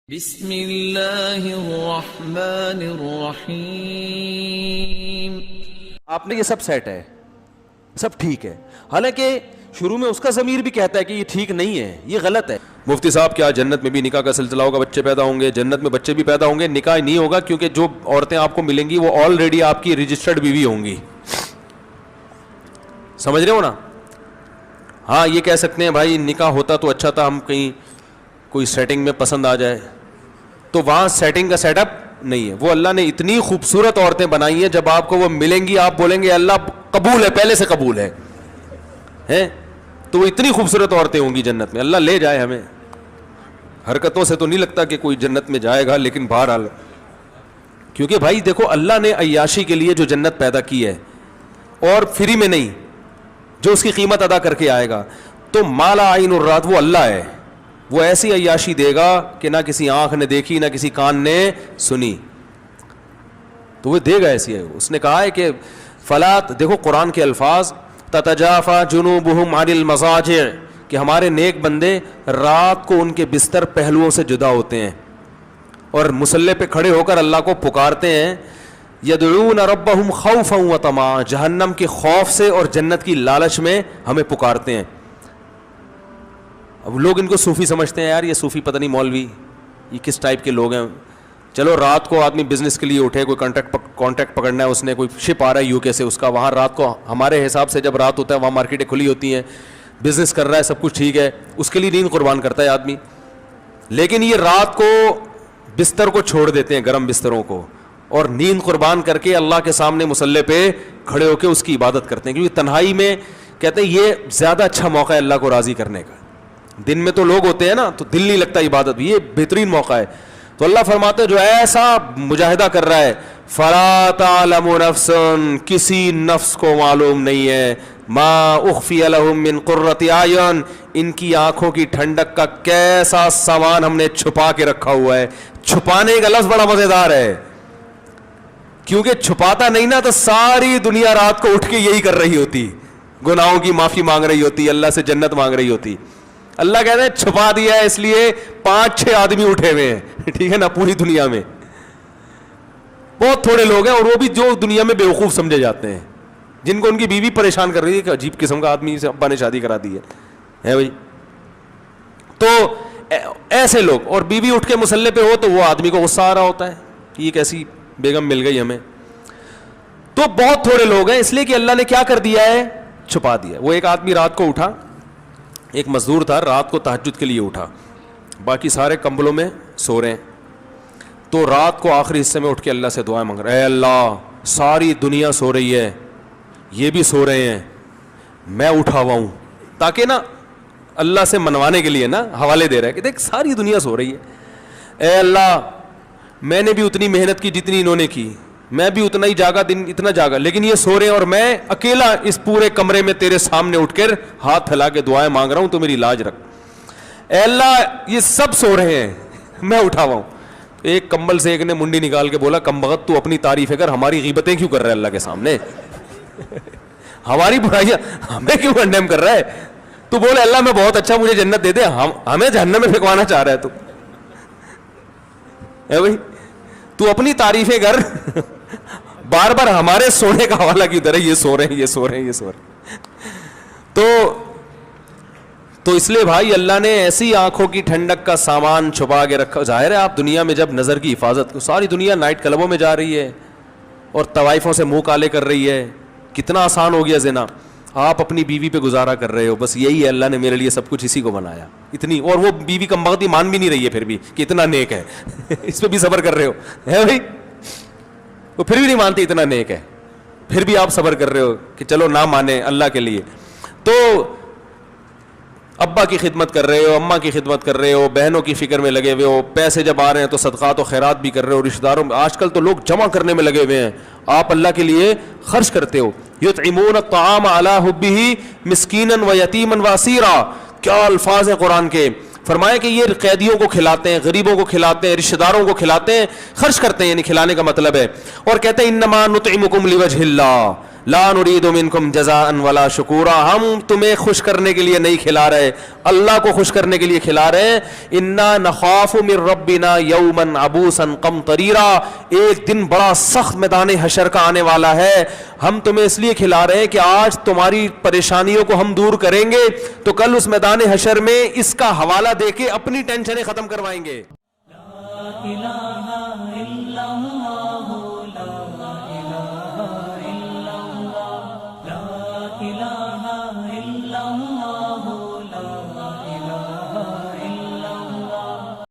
بسم اللہ الرحمن الرحیم. آپ نے یہ سب سیٹ ہے, سب ٹھیک ہے, حالانکہ شروع میں اس کا ضمیر بھی کہتا ہے کہ یہ ٹھیک نہیں ہے, یہ غلط ہے. مفتی صاحب کیا جنت میں بھی نکاح کا سلسلہ ہوگا, بچے پیدا ہوں گے؟ جنت میں بچے بھی پیدا ہوں گے, نکاح نہیں ہوگا, کیونکہ جو عورتیں آپ کو ملیں گی وہ آلریڈی آپ کی رجسٹرڈ بیوی ہوں گی. سمجھ رہے ہو نا؟ ہاں یہ کہہ سکتے ہیں بھائی نکاح ہوتا تو اچھا تھا, ہم کہیں کوئی سیٹنگ میں پسند آ جائے, تو وہاں سیٹنگ کا سیٹ اپ نہیں ہے. وہ اللہ نے اتنی خوبصورت عورتیں بنائی ہیں, جب آپ کو وہ ملیں گی آپ بولیں گے اللہ قبول ہے, پہلے سے قبول ہے, تو وہ اتنی خوبصورت عورتیں ہوں گی جنت میں. اللہ لے جائے ہمیں. حرکتوں سے تو نہیں لگتا کہ کوئی جنت میں جائے گا, لیکن بہرحال کیونکہ بھائی دیکھو اللہ نے عیاشی کے لیے جو جنت پیدا کی ہے, اور فری میں نہیں, جو اس کی قیمت ادا کر کے آئے گا, تو مالا عین الرات وہ اللہ ہے. وہ ایسی عیاشی دے گا کہ نہ کسی آنکھ نے دیکھی نہ کسی کان نے سنی, تو وہ دے گا ایسی ہے. اس نے کہا ہے کہ فلات, دیکھو قرآن کے الفاظ, تتجافا جنوبہم عن المضاجع, کہ ہمارے نیک بندے رات کو ان کے بستر پہلوؤں سے جدا ہوتے ہیں اور مصلی پہ کھڑے ہو کر اللہ کو پکارتے ہیں. یدعون ربہم خوفا وطمعا, جہنم کے خوف سے اور جنت کی لالچ میں ہمیں پکارتے ہیں. اب لوگ ان کو صوفی سمجھتے ہیں, یار یہ صوفی پتہ نہیں مولوی یہ کس ٹائپ کے لوگ ہیں. چلو رات کو آدمی بزنس کے لیے اٹھے, کوئی کانٹیکٹ پکڑنا ہے, اس نے کوئی شپ آ رہا ہے یو کے سے, اس کا وہاں رات کو ہمارے حساب سے جب رات ہوتا ہے وہاں مارکیٹیں کھلی ہوتی ہیں, بزنس کر رہا ہے, سب کچھ ٹھیک ہے, اس کے لیے نیند قربان کرتا ہے آدمی. لیکن یہ رات کو بستر کو چھوڑ دیتے ہیں, گرم بستروں کو, اور نیند قربان کر کے اللہ کے سامنے مصلی پہ کھڑے ہو کے اس کی عبادت کرتے ہیں, کیونکہ تنہائی میں کہتے ہیں یہ زیادہ اچھا موقع ہے اللہ کو راضی کرنے کا. دن میں تو لوگ ہوتے ہیں نا تو دل نہیں لگتا عبادت, یہ بہترین موقع ہے. تو اللہ فرماتے جو ایسا مجاہدہ کر رہا ہے, فلا تعلم نفس, کسی نفس کو معلوم نہیں ہے, ما اخفی لهم من قرۃ اعین, ان کی آنکھوں کی ٹھنڈک کا کیسا سامان ہم نے چھپا کے رکھا ہوا ہے. چھپانے کا لفظ بڑا مزیدار ہے, کیونکہ چھپاتا نہیں نا تو ساری دنیا رات کو اٹھ کے یہی کر رہی ہوتی, گناہوں کی معافی مانگ رہی ہوتی, اللہ سے جنت مانگ رہی ہوتی. اللہ کہتے ہیں چھپا دیا ہے, اس لیے 5-6 آدمی اٹھے ہوئے ہیں, ٹھیک ہے نا, پوری دنیا میں بہت تھوڑے لوگ ہیں, اور وہ بھی جو دنیا میں بیوقوف سمجھے جاتے ہیں, جن کو ان کی بیوی پریشان کر رہی ہے کہ عجیب قسم کا آدمی سے ابا نے شادی کرا دی ہے بھائی. تو ایسے لوگ, اور بیوی اٹھ کے مصلی پہ ہو تو وہ آدمی کو غصہ آ رہا ہوتا ہے کہ یہ کیسی بیگم مل گئی ہمیں. تو بہت تھوڑے لوگ ہیں, اس لیے کہ اللہ نے کیا کر دیا ہے, چھپا دیا. وہ ایک آدمی رات کو اٹھا, ایک مزدور تھا, رات کو تہجد کے لیے اٹھا, باقی سارے کمبلوں میں سو رہے ہیں, تو رات کو آخری حصے میں اٹھ کے اللہ سے دعائیں مانگ رہے, اے اللہ ساری دنیا سو رہی ہے, یہ بھی سو رہے ہیں, میں اٹھا ہوا ہوں, تاکہ نا اللہ سے منوانے کے لیے نا حوالے دے رہا ہے کہ دیکھ ساری دنیا سو رہی ہے, اے اللہ میں نے بھی اتنی محنت کی جتنی انہوں نے کی, میں بھی اتنا ہی جاگا, دن اتنا جاگا, لیکن یہ سو رہے ہیں اور میں اکیلا اس پورے کمرے میں تیرے سامنے اٹھ کر ہاتھ پھیلا کے دعائیں مانگ رہا ہوں, تو میری لاج رکھ. اے اللہ یہ سب سو رہے ہیں, میں اٹھا ہوا ہوں. ایک کمبل سے ایک نے منڈی نکال کے بولا, کم بخت تو اپنی تعریفیں کر, ہماری غیبتیں کیوں کر رہا ہے اللہ کے سامنے, ہماری برائیاں ہمیں کیوں کنڈیم کر رہا ہے. تو بولے اللہ میں بہت اچھا, مجھے جنت دے دے, ہمیں جہنم میں پھینکوانا چاہ رہا ہے تو بھائی, تو اپنی تعریفیں کر, بار بار ہمارے سونے کا حوالہ کیوں دے رہے, یہ سو رہے ہیں, یہ سو رہے ہیں, یہ سو رہے ہیں. تو اس لیے بھائی اللہ نے ایسی آنکھوں کی ٹھنڈک کا سامان چھپا کے رکھا. ظاہر ہے آپ دنیا میں جب نظر کی حفاظت, ساری دنیا نائٹ کلبوں میں جا رہی ہے اور طوائفوں سے منہ کالے کر رہی ہے, کتنا آسان ہو گیا زنا, آپ اپنی بیوی پہ گزارا کر رہے ہو, بس یہی ہے اللہ نے میرے لیے سب کچھ اسی کو بنایا اتنی, اور وہ بیوی کم بخت مان بھی نہیں رہی ہے پھر بھی کہ اتنا نیک ہے اس پہ بھی صبر کر رہے ہو, ہے بھائی, وہ پھر بھی نہیں مانتی اتنا نیک ہے, پھر بھی آپ صبر کر رہے ہو کہ چلو نہ مانے اللہ کے لیے. تو ابا کی خدمت کر رہے ہو, اماں کی خدمت کر رہے ہو, بہنوں کی فکر میں لگے ہوئے ہو, پیسے جب آ رہے ہیں تو صدقات و خیرات بھی کر رہے ہو, رشتہ داروں میں آج کل تو لوگ جمع کرنے میں لگے ہوئے ہیں, آپ اللہ کے لیے خرچ کرتے ہو. یطعمون الطعام علی حبہ مسکینا و یتیما و اسیرا, کیا الفاظ ہیں قرآن کے. فرمایا کہ یہ قیدیوں کو کھلاتے ہیں, غریبوں کو کھلاتے ہیں, رشتہ داروں کو کھلاتے ہیں, خرچ کرتے ہیں, یعنی کھلانے کا مطلب ہے. اور کہتے ہیں انما نطعمکم لوجہ اللہ, لا نريد منکم جزاء ولا شکورا, ہم تمہیں خوش کرنے کے لیے نہیں کھلا رہے, اللہ کو خوش کرنے کے لیے کھلا رہے ہیں. انا نخاف من ربنا یوما عبوسا قمطریرا, ایک دن بڑا سخت میدان حشر کا آنے والا ہے, ہم تمہیں اس لیے کھلا رہے ہیں کہ آج تمہاری پریشانیوں کو ہم دور کریں گے, تو کل اس میدان حشر میں اس کا حوالہ دے کے اپنی ٹینشنیں ختم کروائیں گے.